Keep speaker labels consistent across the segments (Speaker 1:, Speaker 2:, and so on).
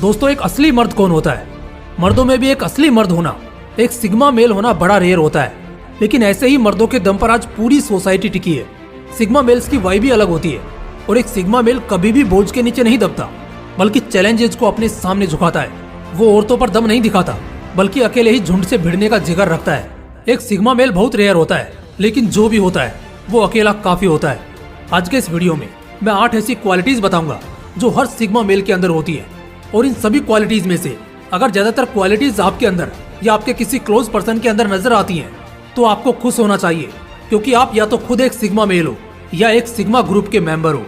Speaker 1: दोस्तों, एक असली मर्द कौन होता है? मर्दों में भी एक असली मर्द होना, एक सिग्मा मेल होना बड़ा रेयर होता है। लेकिन ऐसे ही मर्दों के दम पर आज पूरी सोसाइटी टिकी है। सिग्मा मेल्स की वाइब भी अलग होती है और एक सिग्मा मेल कभी भी बोझ के नीचे नहीं दबता, बल्कि चैलेंजेस को अपने सामने झुकाता है। वो औरतों पर दम नहीं दिखाता, बल्कि अकेले ही झुंड से भिड़ने का जिगर रखता है। एक सिग्मा मेल बहुत रेयर होता है, लेकिन जो भी होता है वो अकेला काफी होता है। आज के इस वीडियो में मैं 8 ऐसी क्वालिटीज बताऊंगा जो हर सिग्मा मेल के अंदर होती है। और इन सभी क्वालिटीज में से अगर ज्यादातर क्वालिटीज आपके अंदर या आपके किसी क्लोज पर्सन के अंदर नजर आती हैं, तो आपको खुश होना चाहिए, क्योंकि आप या तो खुद एक सिग्मा मेल हो या एक सिग्मा ग्रुप के मेंबर हो।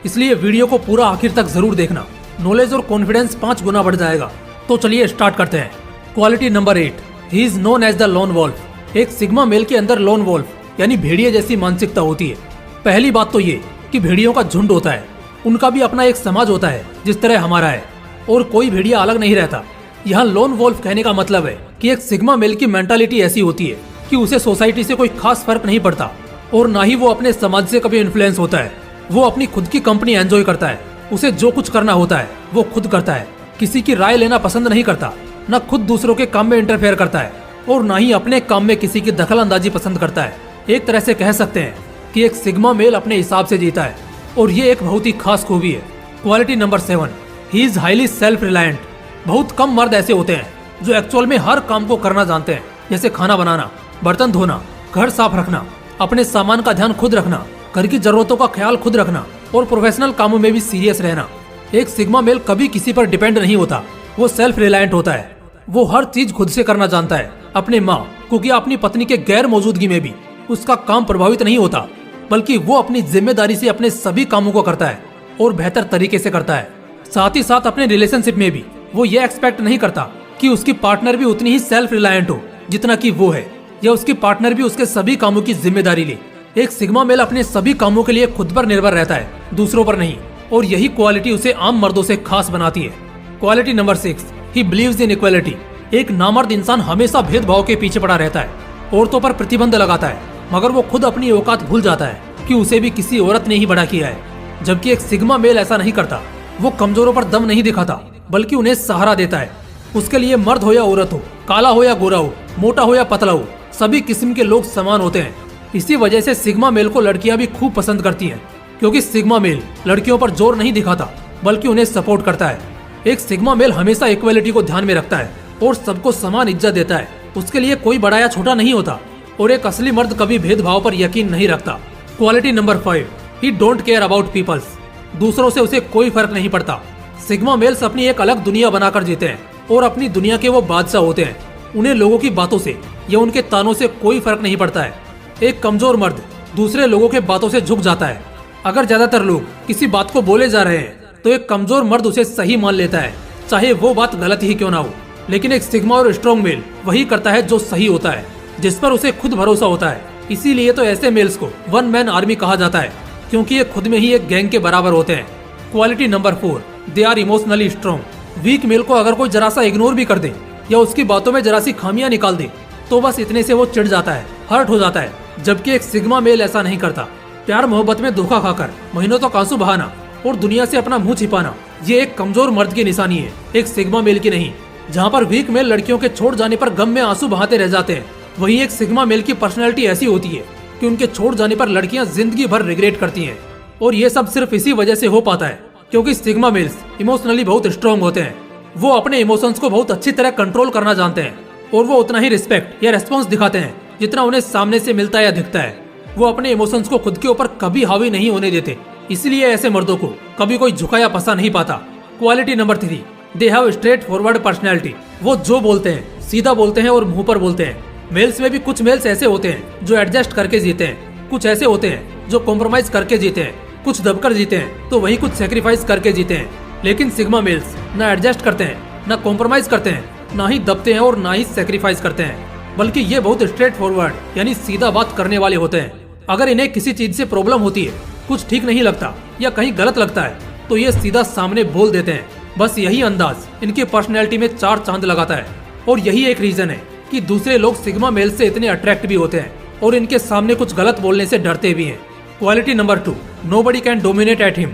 Speaker 1: इसलिए वीडियो को पूरा आखिर तक जरूर देखना, नॉलेज और कॉन्फिडेंस 5 गुना बढ़ जाएगा। तो चलिए स्टार्ट करते हैं। Quality number 8, he is known as the lone wolf. एक सिग्मा मेल के अंदर लोन वॉल्फ यानी भेड़िए जैसी मानसिकता होती है। पहली बात तो ये कि भेड़ियों का झुंड होता है, उनका भी अपना एक समाज होता है जिस तरह हमारा है, और कोई भेड़िया अलग नहीं रहता। यहाँ लोन वॉल्फ कहने का मतलब है कि एक सिग्मा मेल की मेंटालिटी ऐसी होती है कि उसे सोसाइटी से कोई खास फर्क नहीं पड़ता, और ना ही वो अपने समाज से कभी इन्फ्लुएंस होता है। वो अपनी खुद की कंपनी एंजॉय करता है, उसे जो कुछ करना होता है वो खुद करता है, किसी की राय लेना पसंद नहीं करता, न खुद दूसरों के काम में इंटरफेयर करता है, और ना ही अपने काम में किसी की दखल अंदाजी पसंद करता है। एक तरह से कह सकते हैं कि एक सिग्मा मेल अपने हिसाब से जीता है, और ये एक बहुत ही खास खूबी है। Quality number 7, he is highly self reliant. बहुत कम मर्द ऐसे होते हैं जो एक्चुअल में हर काम को करना जानते हैं, जैसे खाना बनाना, बर्तन धोना, घर साफ रखना, अपने सामान का ध्यान खुद रखना, घर की जरूरतों का ख्याल खुद रखना, और प्रोफेशनल कामों में भी सीरियस रहना। एक सिग्मा मेल कभी किसी पर डिपेंड नहीं होता, वो सेल्फ रिलायंट होता है। वो हर चीज खुद से करना जानता है। अपने माँ क्योंकि अपनी पत्नी के गैर मौजूदगी में भी उसका काम प्रभावित नहीं होता, बल्कि वो अपनी जिम्मेदारी से अपने सभी कामों को करता है और बेहतर तरीके से करता है। साथ ही साथ अपने रिलेशनशिप में भी वो ये एक्सपेक्ट नहीं करता कि उसकी पार्टनर भी उतनी ही सेल्फ रिलायंट हो जितना कि वो है, या उसकी पार्टनर भी उसके सभी कामों की जिम्मेदारी ले। एक सिग्मा मेल अपने सभी कामों के लिए खुद पर निर्भर रहता है, दूसरों पर नहीं, और यही क्वालिटी उसे आम मर्दों से खास बनाती है। Quality number 6, he believes in equality. एक नामर्द इंसान हमेशा भेदभाव के पीछे पड़ा रहता है, औरतों पर प्रतिबंध लगाता है, मगर वो खुद अपनी औकात भूल जाता है कि उसे भी किसी औरत ने ही बड़ा किया है। जबकि एक सिग्मा मेल ऐसा नहीं करता। वो कमजोरों पर दम नहीं दिखाता, बल्कि उन्हें सहारा देता है। उसके लिए मर्द हो या औरत हो, काला हो या गोरा हो, मोटा हो या पतला हो, सभी किस्म के लोग समान होते हैं। इसी वजह से सिग्मा मेल को लड़कियां भी खूब पसंद करती हैं, क्योंकि सिग्मा मेल लड़कियों पर जोर नहीं दिखाता, बल्कि उन्हें सपोर्ट करता है। एक सिग्मा मेल हमेशा इक्वालिटी को ध्यान में रखता है और सबको समान इज्जत देता है। उसके लिए कोई बड़ा या छोटा नहीं होता, और एक असली मर्द कभी भेदभाव पर यकीन नहीं रखता। Quality number 5, he don't care about peoples. दूसरों से उसे कोई फर्क नहीं पड़ता। सिग्मा मेल्स अपनी एक अलग दुनिया बनाकर जीते हैं, और अपनी दुनिया के वो बादशाह होते हैं। उन्हें लोगों की बातों से या उनके तानों से कोई फर्क नहीं पड़ता है। एक कमजोर मर्द दूसरे लोगों के बातों से झुक जाता है। अगर ज्यादातर लोग किसी बात को बोले जा रहे हैं, तो एक कमजोर मर्द उसे सही मान लेता है, चाहे वो बात गलत ही क्यों ना हो। लेकिन एक सिग्मा और स्ट्रॉन्ग मेल वही करता है जो सही होता है, जिस पर उसे खुद भरोसा होता है। इसीलिए तो ऐसे मेल्स को वन मैन आर्मी कहा जाता है, क्योंकि ये खुद में ही एक गैंग के बराबर होते हैं। Quality number 4, they are emotionally strong. Weak male को अगर कोई जरा सा इग्नोर भी कर दे या उसकी बातों में जरा सी खामियां निकाल दे, तो बस इतने से वो चिढ़ जाता है, हर्ट हो जाता है। जबकि एक सिग्मा मेल ऐसा नहीं करता। प्यार मोहब्बत में धोखा खाकर महीनों तक आंसू बहाना और दुनिया से अपना मुंह छिपाना, ये एक कमजोर मर्द की निशानी है, एक सिग्मा मेल की नहीं। जहाँ पर वीक मेल लड़कियों के छोड़ जाने पर गम में आंसू बहाते रह जाते हैं, वहीं एक सिग्मा मेल की पर्सनैलिटी ऐसी होती है कि उनके छोड़ जाने पर लड़कियां जिंदगी भर रिग्रेट करती हैं। और ये सब सिर्फ इसी वजह से हो पाता है क्योंकि सिग्मा मेल्स इमोशनली बहुत स्ट्रॉन्ग होते हैं। वो अपने इमोशंस को बहुत अच्छी तरह कंट्रोल करना जानते हैं, और वो उतना ही रिस्पेक्ट या रेस्पॉन्स दिखाते हैं जितना उन्हें सामने से मिलता है या दिखता है। वो अपने इमोशंस को खुद के ऊपर कभी हावी नहीं होने देते, इसलिए ऐसे मर्दों को कभी कोई झुका या फंसा नहीं पाता। Quality number 3, they have straight forward personality. वो जो बोलते हैं सीधा बोलते हैं और मुंह पर बोलते हैं। मेल्स में भी कुछ मेल्स ऐसे होते हैं जो एडजस्ट करके जीते हैं, कुछ ऐसे होते हैं जो कॉम्प्रोमाइज करके जीते हैं, कुछ दबकर जीते हैं तो वही कुछ सेक्रीफाइस करके जीते हैं। लेकिन सिग्मा मेल्स ना एडजस्ट करते हैं, ना कॉम्प्रोमाइज करते हैं, ना ही दबते हैं और ना ही सेक्रीफाइस करते हैं, बल्कि ये बहुत स्ट्रेट फॉरवर्ड यानी सीधा बात करने वाले होते हैं। अगर इन्हें किसी चीज से प्रॉब्लम होती है, कुछ ठीक नहीं लगता या कहीं गलत लगता है, तो ये सीधा सामने बोल देते हैं। बस यही अंदाज इनकी पर्सनैलिटी में 4 चांद लगाता है, और यही एक रीजन है कि दूसरे लोग सिग्मा मेल से इतने अट्रैक्ट भी होते हैं और इनके सामने कुछ गलत बोलने से डरते भी हैं। Quality number 2, nobody can dominate at him.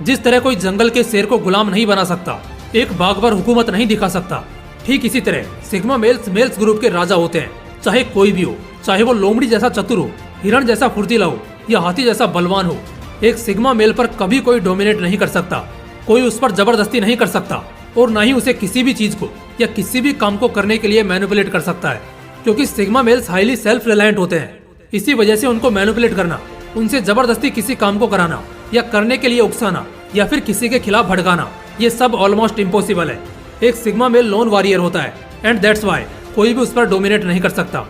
Speaker 1: जिस तरह कोई जंगल के शेर को गुलाम नहीं बना सकता, एक बागवर हुकूमत नहीं दिखा सकता। ठीक इसी तरह सिग्मा मेल्स ग्रुप के राजा होते हैं, चाहे कोई भी हो, चाहे वो लोमड़ी जैसा चतुर हो, हिरण जैसा फुर्तीला हो या हाथी जैसा बलवान हो। एक सिग्मा मेल पर कभी कोई डोमिनेट नहीं कर सकता, कोई उस पर जबरदस्ती नहीं कर सकता और न ही उसे किसी भी चीज को या किसी भी काम को करने के लिए मैनिपुलेट कर सकता है, क्योंकि sigma males highly self reliant होते हैं। इसी वजह से उनको मैनिपुलेट करना, उनसे जबरदस्ती किसी काम को कराना या करने के लिए उकसाना या फिर किसी के खिलाफ भड़काना, ये सब ऑलमोस्ट इम्पॉसिबल है। एक सिग्मा मेल लोन वॉरियर होता है एंड दैट्स वाई कोई भी उस पर डोमिनेट नहीं कर सकता।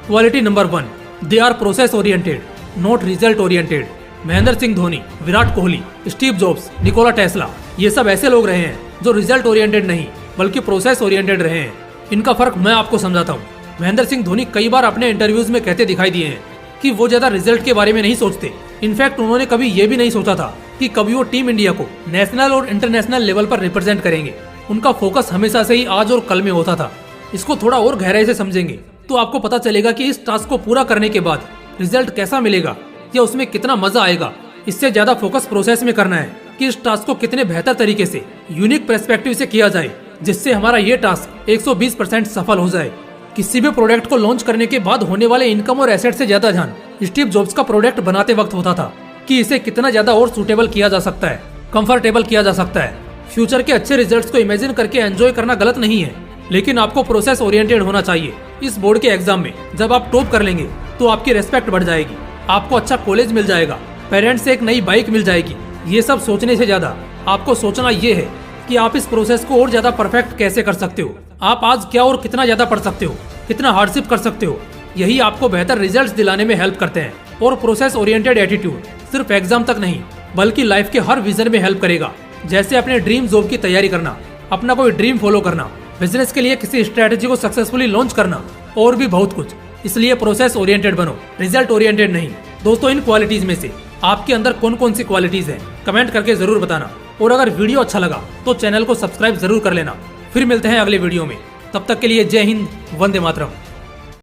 Speaker 1: Quality number 1, they are process oriented not result oriented. Mahendra Singh Dhoni, Virat Kohli, Steve Jobs, Nikola Tesla, ये सब ऐसे लोग रहे हैं जो रिजल्ट ओरिएंटेड नहीं बल्कि प्रोसेस ओरिएंटेड रहे हैं। इनका फर्क मैं आपको समझाता हूँ। महेंद्र सिंह धोनी कई बार अपने इंटरव्यूज में कहते दिखाई दिए हैं कि वो ज्यादा रिजल्ट के बारे में नहीं सोचते। इनफैक्ट उन्होंने कभी ये भी नहीं सोचा था कि कभी वो टीम इंडिया को नेशनल और इंटरनेशनल लेवल पर रिप्रेजेंट करेंगे। उनका फोकस हमेशा से ही आज और कल में होता था। इसको थोड़ा और गहराई से समझेंगे तो आपको पता चलेगा कि इस टास्क को पूरा करने के बाद रिजल्ट कैसा मिलेगा या उसमें कितना मजा आएगा। इससे ज्यादा फोकस प्रोसेस में करना है कि इस टास्क को कितने बेहतर तरीके से यूनिक पर्सपेक्टिव से किया जाए, जिससे हमारा ये टास्क 120% सफल हो जाए। किसी भी प्रोडक्ट को लॉन्च करने के बाद होने वाले इनकम और एसेट से ज्यादा ध्यान स्टीव जॉब्स का प्रोडक्ट बनाते वक्त होता था कि इसे कितना ज्यादा और सूटेबल किया जा सकता है, कंफर्टेबल किया जा सकता है। फ्यूचर के अच्छे रिजल्ट्स को इमेजिन करके एंजॉय करना गलत नहीं है, लेकिन आपको प्रोसेस ओरिएंटेड होना चाहिए। इस बोर्ड के एग्जाम में जब आप टॉप कर लेंगे तो आपकी रेस्पेक्ट बढ़ जाएगी, आपको अच्छा कॉलेज मिल जाएगा, पेरेंट्स से एक नई बाइक मिल जाएगी। ये सब सोचने से ज्यादा आपको सोचना ये है कि आप इस प्रोसेस को और ज्यादा परफेक्ट कैसे कर सकते हो। आप आज क्या और कितना ज्यादा पढ़ सकते हो, कितना हार्डशिप कर सकते हो। यही आपको बेहतर रिजल्ट्स दिलाने में हेल्प करते हैं। और प्रोसेस ओरिएंटेड एटीट्यूड सिर्फ एग्जाम तक नहीं बल्कि लाइफ के हर विजन में हेल्प करेगा। जैसे अपने ड्रीम जॉब की तैयारी करना, अपना कोई ड्रीम फॉलो करना, बिजनेस के लिए किसी स्ट्रेटेजी को सक्सेसफुली लॉन्च करना और भी बहुत कुछ। इसलिए प्रोसेस ओरिएंटेड बनो, रिजल्ट ओरिएंटेड नहीं। दोस्तों, इन क्वालिटीज में से आपके अंदर कौन कौन सी क्वालिटीज हैं कमेंट करके जरूर बताना। और अगर वीडियो अच्छा लगा तो चैनल को सब्सक्राइब जरूर कर लेना। फिर मिलते हैं अगले वीडियो में, तब तक के लिए जय हिंद, वंदे मातरम।